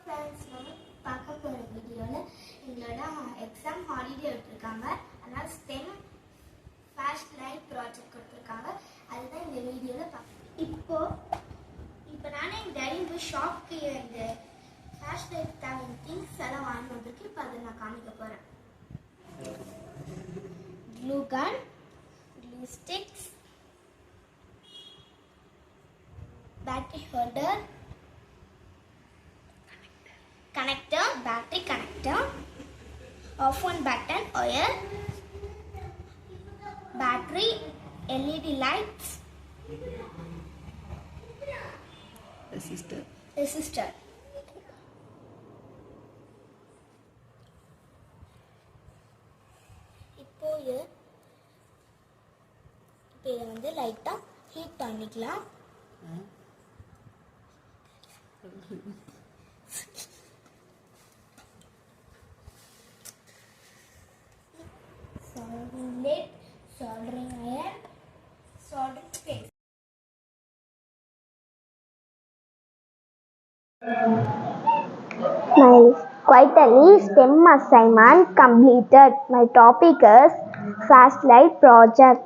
Friends, நம்ம பார்க்க போகிற வீடியோவில் எங்களோட எக்ஸாம் ஹாலிடே விட்டுருக்காங்க. அதனால் ஸ்டெம் ஃப்ளாஷ் லைட் ப்ராஜெக்ட் கொடுத்துருக்காங்க. அதுதான் இந்த வீடியோவில் பார்க்க. இப்போ நானே எங்கள் டேடி போய் ஷாப்க்கு இந்த ஃப்ளாஷ் லைட் தேவையான திங்ஸ் எல்லாம் வாங்கி வந்திருக்கு. இப்போ அதை நான் காமிக்க போகிறேன். Glue gun, glue sticks, battery holder, connector, battery connector, off on button, oil, battery, LED lights, resistor. இப்போ இதை வந்து லைட்டா ஹீட் பண்ணிக்கலாம். Soldering lead, soldering iron, soldering paste. My quarterly STEM assignment completed. My topic is flashlight project.